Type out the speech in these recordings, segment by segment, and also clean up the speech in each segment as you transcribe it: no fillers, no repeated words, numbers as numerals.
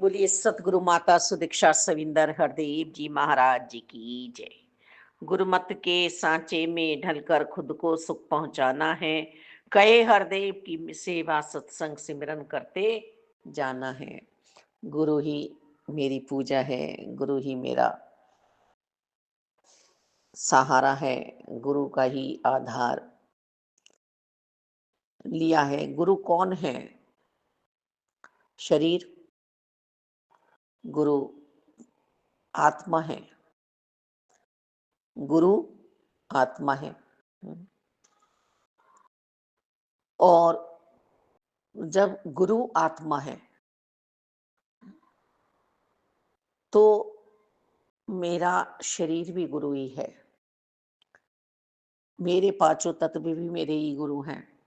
बोलिए सतगुरु माता सुदीक्षा सविंदर हरदेव जी महाराज जी की जय। गुरुमत के सांचे में ढलकर खुद को सुख पहुंचाना है। कहे हरदेव की सेवा सत्संग सिमरन करते जाना है। गुरु ही मेरी पूजा है। गुरु ही मेरा सहारा है। गुरु का ही आधार लिया है। गुरु कौन है? शरीर। गुरु आत्मा है। गुरु आत्मा है। और जब गुरु आत्मा है तो मेरा शरीर भी गुरु ही है। मेरे पांचों तत्व भी मेरे ही गुरु हैं।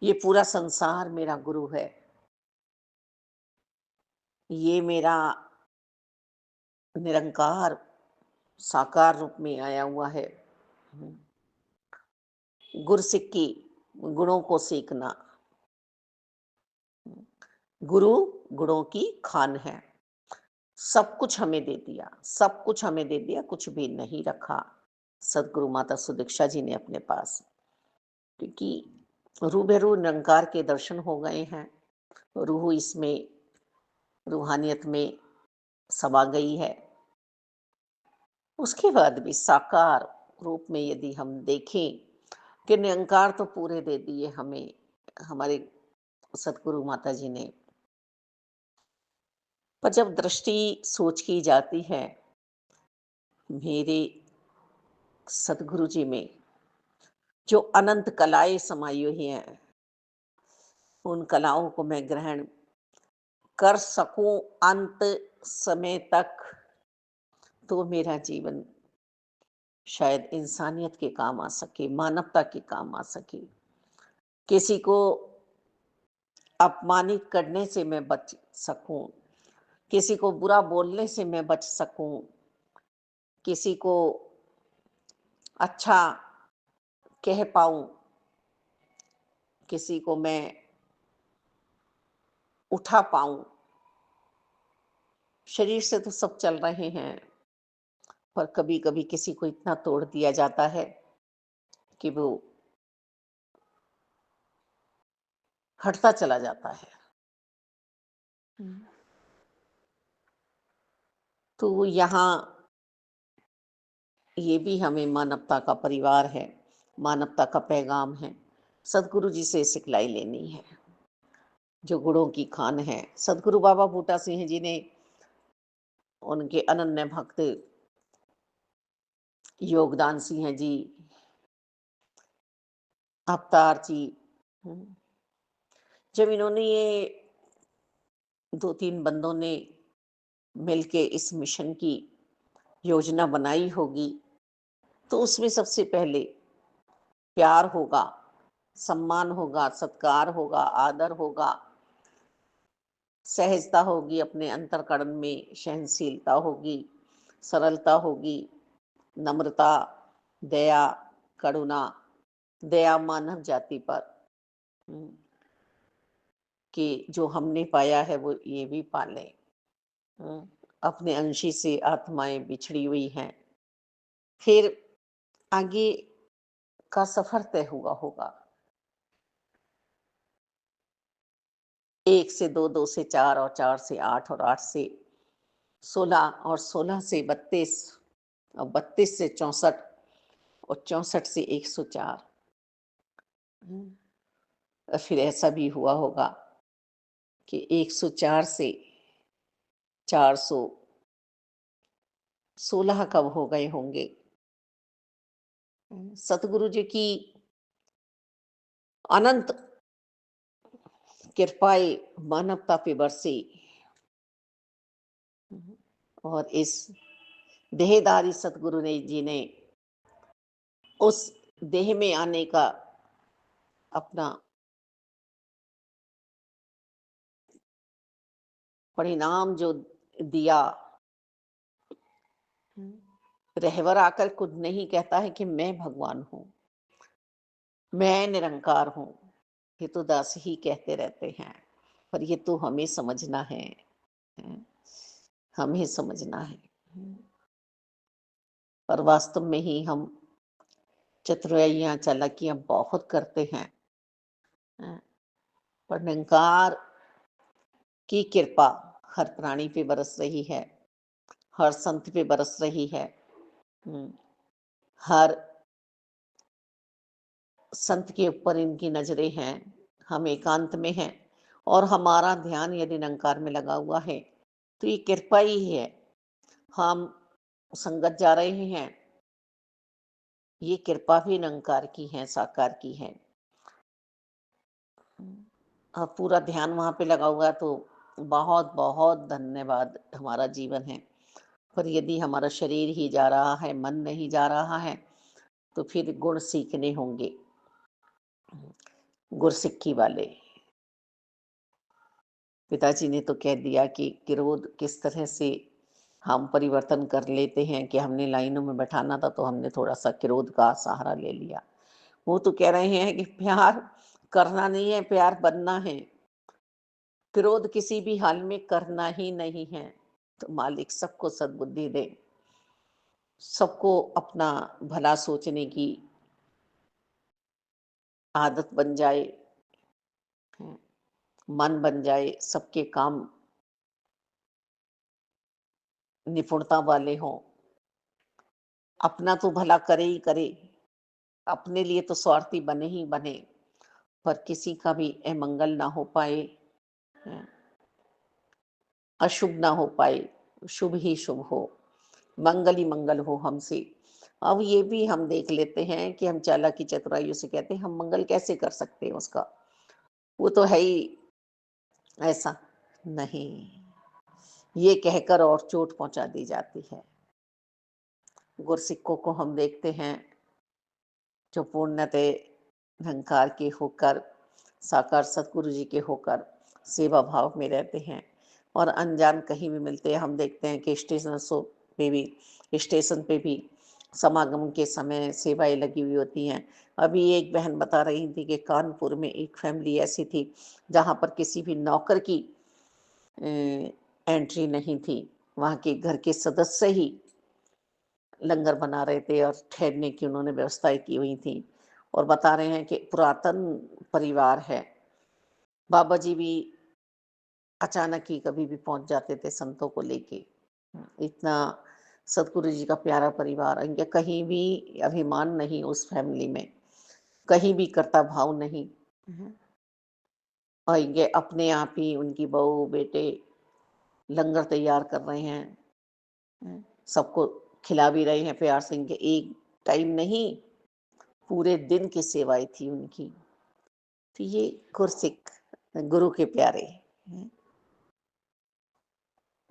ये पूरा संसार मेरा गुरु है। ये मेरा निरंकार साकार रूप में आया हुआ है। गुरसिक्की गुणों को सीखना। गुरु गुणों की खान है। सब कुछ हमें दे दिया, सब कुछ हमें दे दिया, कुछ भी नहीं रखा सदगुरु माता सुदीक्षा जी ने अपने पास। क्योंकि रूबेरू निरंकार के दर्शन हो गए हैं। रूह इसमें रूहानियत में समा गई है। उसके बाद भी साकार रूप में यदि हम देखें कि निरंकार तो पूरे दे दिए हमें हमारे सतगुरु माता जी ने। पर जब दृष्टि सोच की जाती है मेरे सतगुरु जी में जो अनंत कलाएं समाई हुई हैं, उन कलाओं को मैं ग्रहण कर सकूं अंत समय तक, तो मेरा जीवन शायद इंसानियत के काम आ सके, मानवता के काम आ सके। किसी को अपमानित करने से मैं बच सकूं, किसी को बुरा बोलने से मैं बच सकूं, किसी को अच्छा कह पाऊं, किसी को मैं उठा पाऊं। शरीर से तो सब चल रहे हैं, पर कभी कभी किसी को इतना तोड़ दिया जाता है कि वो हटता चला जाता है। तो यहाँ ये भी हमें मानवता का परिवार है, मानवता का पैगाम है। सदगुरु जी से सिखलाई लेनी है जो गुणों की खान है। सदगुरु बाबा बूटा सिंह जी ने उनके अनन्य भक्त योगदान सिंह जी, अवतार जी, जब इन्होंने ये दो तीन बंदों ने मिलके इस मिशन की योजना बनाई होगी, तो उसमें सबसे पहले प्यार होगा, सम्मान होगा, सत्कार होगा, आदर होगा, सहजता होगी, अपने अंतःकरण में सहनशीलता होगी, सरलता होगी, नम्रता, दया, करुणा, दया मानव जाति पर, हम्म, कि जो हमने पाया है वो ये भी पाले। अपने अंशी से आत्माएं बिछड़ी हुई हैं। फिर आगे का सफर तय हुआ होगा। 1 से 2, 2 से 4 और 4 से 8 और 8 से 16 और 16 से 32 और 32 से 64 और 64 से 104। और फिर ऐसा भी हुआ होगा कि 104 से 416 कब हो गए होंगे। सतगुरु जी की अनंत कृपाएं मानवता पे बरसी और इस देहधारी सतगुरु ने जी ने उस देह में आने का अपना परिणाम जो दिया। रहबर आकर खुद नहीं कहता है कि मैं भगवान हूं, मैं निरंकार हूं। ये तो दास ही कहते रहते हैं, पर ये तो हमें समझना है हमें समझना है। पर वास्तव में ही हम चतुराइयाँ, चालाकियाँ बहुत करते हैं। अ, पर निरंकार की कृपा हर प्राणी पे बरस रही है, हर संत पे बरस रही है। हुँ, हर संत के ऊपर इनकी नज़रें हैं, हम एकांत में हैं और हमारा ध्यान यदि निरंकार में लगा हुआ है, तो ये कृपा ही है। हम संगत जा रहे हैं, ये कृपा भी निरंकार की है, साकार की है। पूरा ध्यान वहाँ पे लगा हुआ है तो बहुत-बहुत धन्यवाद हमारा जीवन है। पर यदि हमारा शरीर ही जा रहा है, मन नहीं जा रहा है, तो फिर गुण सीखने होंगे। गुरसिक्की वाले पिताजी ने तो कह दिया कि क्रोध किस तरह से हम परिवर्तन कर लेते हैं कि हमने लाइनों में बैठाना था तो हमने थोड़ा-सा क्रोध का सहारा ले लिया। वो तो कह रहे हैं कि प्यार करना नहीं है, प्यार बनना है। क्रोध किसी भी हाल में करना ही नहीं है। तो मालिक सबको सद्बुद्धि दे, सबको अपना भला सोचने की आदत बन जाए, हैं, मन बन जाए, सबके काम निपुणता वाले हों। अपना तो भला करे ही करे, अपने लिए तो स्वार्थी बने ही बने, पर किसी का भी अमंगल ना हो पाए, हैं, अशुभ ना हो पाए, शुभ ही शुभ हो, मंगल ही मंगल हो हमसे। अब ये भी हम देख लेते हैं कि हम चालाकी चतुराइयों से कहते हैं हम मंगल कैसे कर सकते हैं उसका, वो तो है ही ऐसा। नहीं, ये कहकर और चोट पहुंचा दी जाती है। गुरसिक्कों को हम देखते हैं जो पूर्णतः निरंकार के होकर, साकार सतगुरु जी के होकर सेवा भाव में रहते हैं और अनजान कहीं भी मिलते हैं। हम देखते हैं कि स्टेशन पे भी समागम के समय सेवाएं लगी हुई होती हैं। अभी एक बहन बता रही थी कि कानपुर में एक फैमिली ऐसी थी जहाँ पर किसी भी नौकर की एंट्री नहीं थी। वहाँ के घर के सदस्य ही लंगर बना रहे थे और ठहरने की उन्होंने व्यवस्थाएं की हुई थी और बता रहे हैं कि पुरातन परिवार है। बाबा जी भी अचानक ही कभी भी पहुंच जाते थे संतों को लेके। इतना सतगुरु जी का प्यारा परिवार, इनके कहीं भी अभिमान नहीं उस फैमिली में, कहीं भी कर्ता भाव नहीं। और ये अपने आप ही उनकी बहू बेटे लंगर तैयार कर रहे हैं, सबको खिला भी रहे हैं प्यार से। इनके एक टाइम नहीं, पूरे दिन की सेवाएं थी उनकी। तो ये गुरसिक गुरु के प्यारे हैं।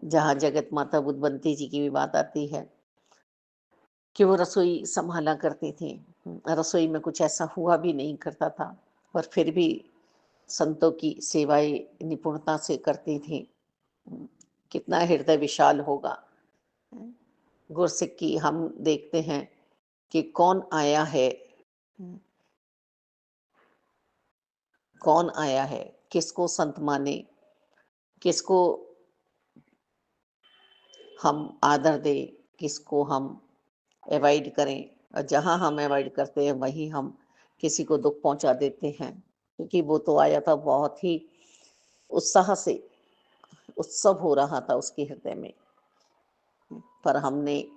जहाँ जगत माता बुद्धवंती जी की भी बात आती है कि वो रसोई संभाला करती थी। रसोई में कुछ ऐसा हुआ भी नहीं करता था, पर फिर भी संतों की सेवाएं निपुणता से करती थी। कितना हृदय विशाल होगा। गुरसिक की हम देखते हैं कि कौन आया है, कौन आया है, किसको संत माने, किसको हम आदर दें, किसको हम अवॉइड करें। और जहाँ हम अवॉइड करते हैं वहीं हम किसी को दुख पहुंचा देते हैं, क्योंकि वो तो आया था बहुत ही उत्साह से, उत्सव हो रहा था उसके हृदय में, पर हमने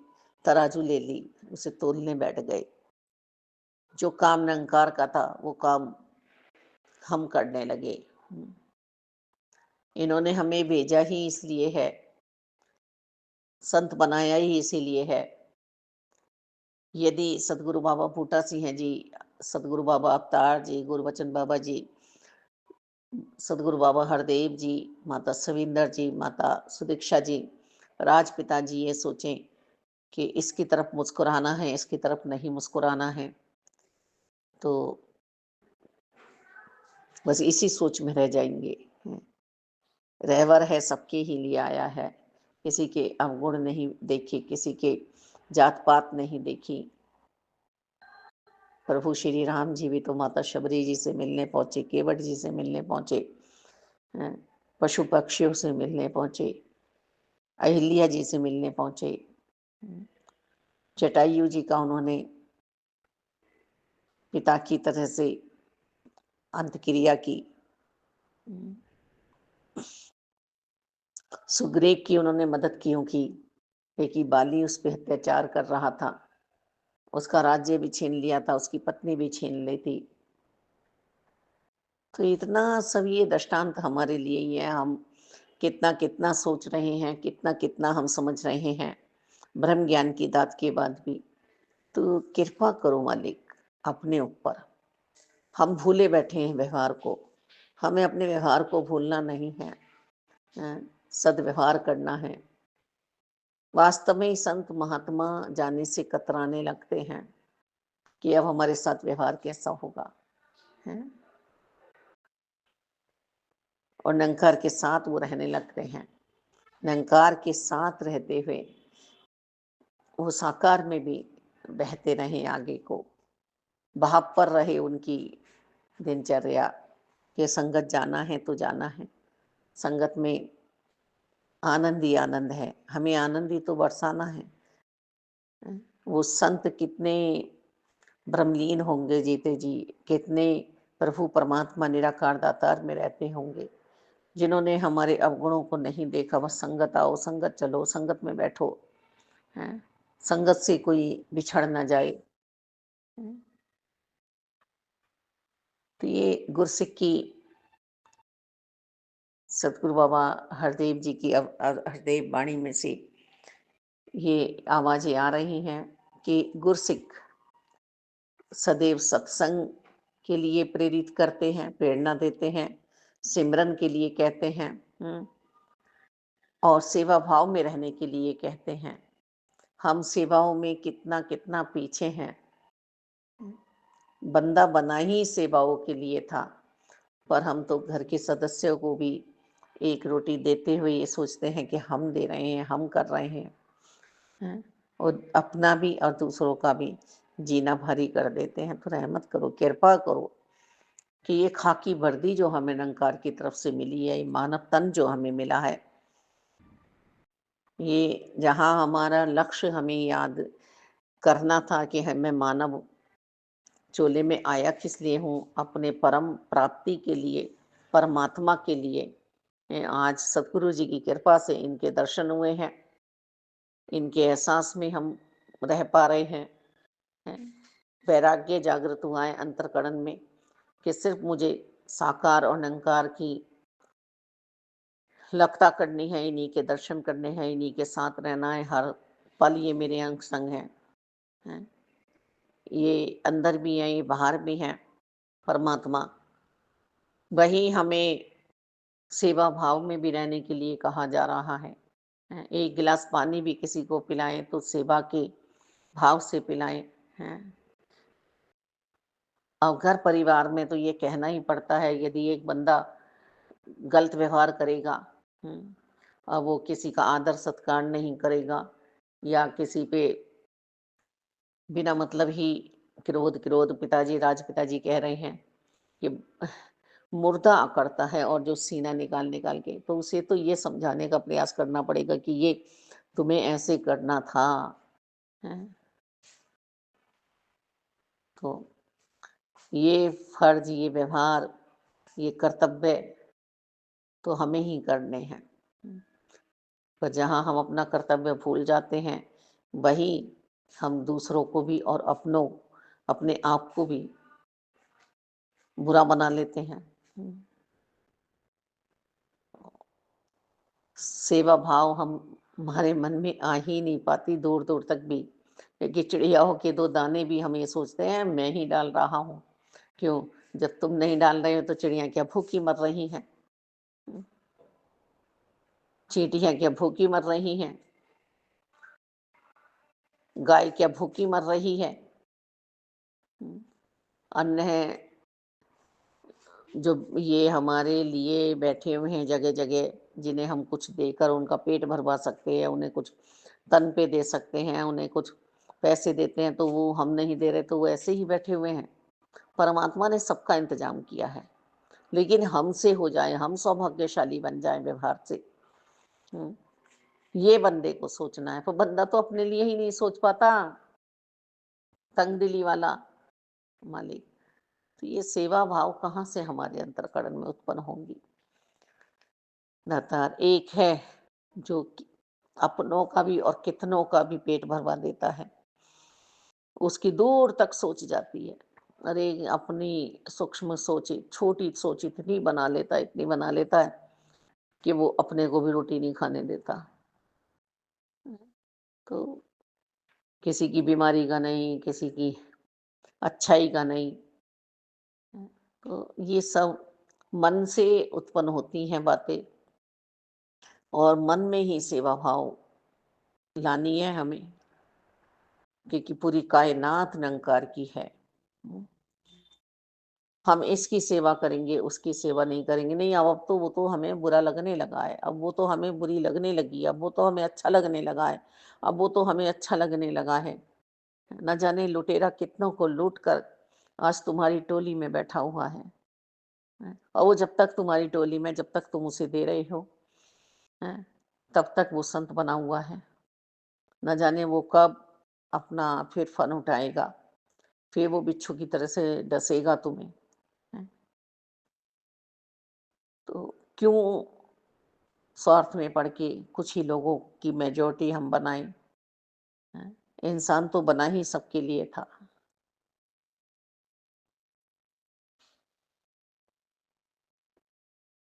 तराजू ले ली, उसे तोलने बैठ गए। जो काम निरंकार का था वो काम हम करने लगे। इन्होंने हमें भेजा ही इसलिए है, संत बनाया ही इसीलिए है। यदि सदगुरु बाबा बूटा सिंह जी, सदगुरु बाबा अवतार जी, गुरबचन बाबा जी, सदगुरु बाबा हरदेव जी, माता सविंदर जी, माता सुदीक्षा जी, राजपिता जी ये सोचें कि इसकी तरफ मुस्कुराना है, इसकी तरफ नहीं मुस्कुराना है, तो बस इसी सोच में रह जाएंगे। रहबर है, सबके ही लिए आया है, किसी के अवगुण नहीं देखे, किसी के जात पात नहीं देखी। प्रभु श्री राम जी भी तो माता शबरी जी से मिलने पहुंचे, केवट जी से मिलने पहुंचे, पशु पक्षियों से मिलने पहुंचे। अहिल्या जी से मिलने पहुंचे। जटायु जी का उन्होंने पिता की तरह से अंत्यक्रिया की। सुग्रीव की उन्होंने मदद क्यों की? क्योंकि बाली उस पे अत्याचार कर रहा था, उसका राज्य भी छीन लिया था, उसकी पत्नी भी छीन ली थी। तो इतना सब ये दृष्टांत हमारे लिए ही है। हम कितना कितना सोच रहे हैं, कितना कितना हम समझ रहे हैं ब्रह्म ज्ञान की दात के बाद भी। तो कृपा करो मालिक अपने ऊपर। हम भूले बैठे हैं व्यवहार को, हमें अपने व्यवहार को भूलना नहीं है, सदव्यवहार करना है। वास्तव में ही संत महात्मा जाने से कतराने लगते हैं कि अब हमारे साथ व्यवहार कैसा होगा, है? और निरंकार के साथ वो रहने लगते हैं। निरंकार के साथ रहते हुए वो साकार में भी बहते रहे आगे को, बहाव पर रहे उनकी दिनचर्या कि संगत जाना है तो जाना है, संगत में आनंद ही आनंद है, हमें आनंद ही तो बरसाना है। वो संत कितने ब्रह्मलीन होंगे जीते जी, कितने प्रभु परमात्मा निराकार दातार में रहते होंगे, जिन्होंने हमारे अवगुणों को नहीं देखा। बस संगत आओ, संगत चलो, संगत में बैठो, हैं? संगत से कोई बिछड़ ना जाए। तो ये गुरसिक की सतगुरु बाबा हरदेव जी की हरदेव वाणी में से ये आवाजें आ रही हैं कि गुरसिक सदैव सत्संग के लिए प्रेरित करते हैं, प्रेरणा देते हैं, सिमरन के लिए कहते हैं, और सेवा भाव में रहने के लिए कहते हैं। हम सेवाओं में कितना कितना पीछे हैं। बंदा बना ही सेवाओं के लिए था, पर हम तो घर के सदस्यों को भी एक रोटी देते हुए ये सोचते हैं कि हम दे रहे हैं, हम कर रहे हैं, और अपना भी और दूसरों का भी जीना भारी कर देते हैं। तो रहमत करो, कृपा करो कि ये खाकी वर्दी जो हमें निरंकार की तरफ से मिली है, ये मानव तन जो हमें मिला है, ये जहाँ हमारा लक्ष्य हमें याद करना था कि मैं मानव चोले में आया किस लिए हूँ, अपने परम प्राप्ति के लिए, परमात्मा के लिए। आज सतगुरु जी की कृपा से इनके दर्शन हुए हैं, इनके एहसास में हम रह पा रहे हैं। वैराग्य जागृत हुआ है अंतर्करण में कि सिर्फ मुझे साकार और निरंकार की लगता करनी है, इन्हीं के दर्शन करने हैं, इन्हीं के साथ रहना है, हर पल ये मेरे अंग संग हैं। ये अंदर भी हैं, ये बाहर भी हैं परमात्मा। वही हमें सेवा भाव में भी रहने के लिए कहा जा रहा है। एक गिलास पानी भी किसी को पिलाएं तो सेवा के भाव से पिलाएं, हैं। अब घर परिवार में तो ये कहना ही पड़ता है, यदि एक बंदा गलत व्यवहार करेगा, अब वो किसी का आदर सत्कार नहीं करेगा या किसी पे बिना मतलब ही क्रोध पिताजी पिताजी कह रहे हैं कि मुर्दा करता है, और जो सीना निकाल निकाल के, तो उसे तो ये समझाने का प्रयास करना पड़ेगा कि ये तुम्हें ऐसे करना था, है? तो ये फर्ज, ये व्यवहार, ये कर्तव्य तो हमें ही करने हैं। पर जहाँ हम अपना कर्तव्य भूल जाते हैं, वही हम दूसरों को भी और अपने आप को भी बुरा बना लेते हैं। सेवा भाव हम हमारे मन में आ ही नहीं पाती दूर दूर तक भी, क्योंकि चिड़ियाओं के दो दाने भी हम ये सोचते हैं मैं ही डाल रहा हूँ। क्यों? जब तुम नहीं डाल रहे हो तो चिड़िया क्या भूखी मर रही हैं? चींटियां क्या भूखी मर रही हैं? गाय क्या भूखी मर रही है? अन्न है जो ये हमारे लिए बैठे हुए हैं जगह जगह, जिन्हें हम कुछ देकर उनका पेट भरवा सकते हैं, उन्हें कुछ तन पे दे सकते हैं, उन्हें कुछ पैसे देते हैं, तो वो हम नहीं दे रहे, तो वो ऐसे ही बैठे हुए हैं। परमात्मा ने सबका इंतजाम किया है, लेकिन हमसे हो जाए, हम सौभाग्यशाली बन जाए व्यवहार से, ये बंदे को सोचना है, पर बंदा तो अपने लिए ही नहीं सोच पाता, तंगदिली वाला मालिक। तो ये सेवा भाव कहाँ से हमारे अंतःकरण में उत्पन्न होंगी? दातार एक है जो कि अपनों का भी और कितनों का भी पेट भरवा देता है। उसकी दूर तक सोच जाती है। अरे! अपनी सूक्ष्म सोच, छोटी सोच इतनी बना लेता है, इतनी बना लेता है कि वो अपने को भी रोटी नहीं खाने देता। तो किसी की बीमारी का नहीं, किसी की अच्छाई का नहीं। तो ये सब मन से उत्पन्न होती हैं बातें, और मन में ही सेवा भाव लानी है हमें, क्योंकि पूरी कायनात निरंकार की है। हम इसकी सेवा करेंगे, उसकी सेवा नहीं करेंगे। नहीं, अब तो वो तो हमें बुरा लगने लगा है, अब वो तो हमें बुरी लगने लगी है, अब वो तो हमें अच्छा लगने लगा है, अब वो तो हमें अच्छा लगने लगा है। न जाने लुटेरा कितनों को लूट कर आज तुम्हारी टोली में बैठा हुआ है। हैं? और वो जब तक तुम्हारी टोली में, जब तक तुम उसे दे रहे हो, हैं, तब तक वो संत बना हुआ है। न जाने वो कब अपना फिर फन उठाएगा, फिर वो बिच्छू की तरह से डसेगा तुम्हें। हैं? तो क्यों स्वार्थ में पड़ के कुछ ही लोगों की मेजॉरिटी हम बनाएं? हैं? इंसान तो बना ही सबके लिए था।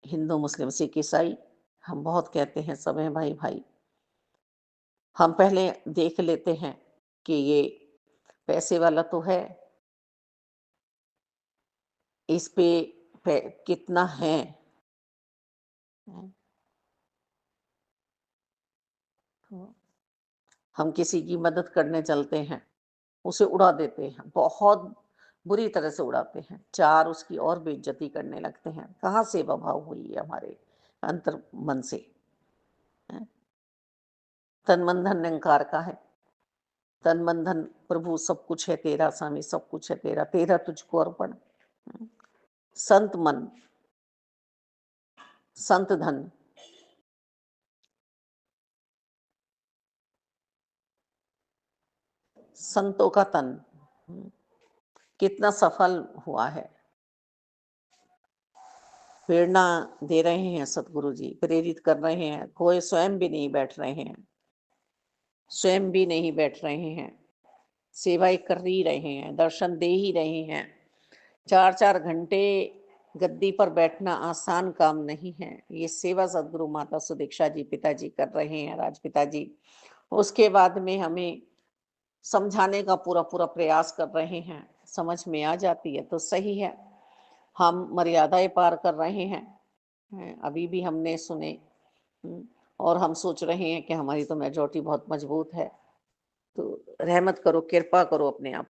हिंदू, मुस्लिम, सिख, ईसाई, हम बहुत कहते हैं सब हैं भाई भाई। हम पहले देख लेते हैं कि ये पैसे वाला तो है, इस पे कितना है। हैं? तो हम किसी की मदद करने चलते हैं, उसे उड़ा देते हैं, बहुत बुरी तरह से उड़ाते हैं, 4 उसकी और बेइज्जती करने लगते हैं। कहाँ सेवा भाव हुई है हमारे अंतर मन से? हैं? तन मन धन निरंकार का है। तन मन धन प्रभु सब कुछ है तेरा, स्वामी सब कुछ है तेरा, तेरा तुझको अर्पण। संत मन, संत धन, संतों का तन। कितना सफल हुआ है। प्रेरणा दे रहे हैं सतगुरु जी, प्रेरित कर रहे हैं, कोई स्वयं भी नहीं बैठ रहे हैं, स्वयं भी नहीं बैठ रहे हैं, सेवाएं कर ही रहे हैं, दर्शन दे ही रहे हैं। 4-4 घंटे गद्दी पर बैठना आसान काम नहीं है। ये सेवा सदगुरु माता सुदीक्षा जी पिताजी कर रहे हैं, राजपिता जी। उसके बाद में हमें समझाने का पूरा पूरा प्रयास कर रहे हैं, समझ में आ जाती है तो सही है। हम मर्यादाएं पार कर रहे हैं, अभी भी हमने सुने। और हम सोच रहे हैं कि हमारी तो मेजॉरिटी बहुत मजबूत है। तो रहमत करो, कृपा करो अपने आप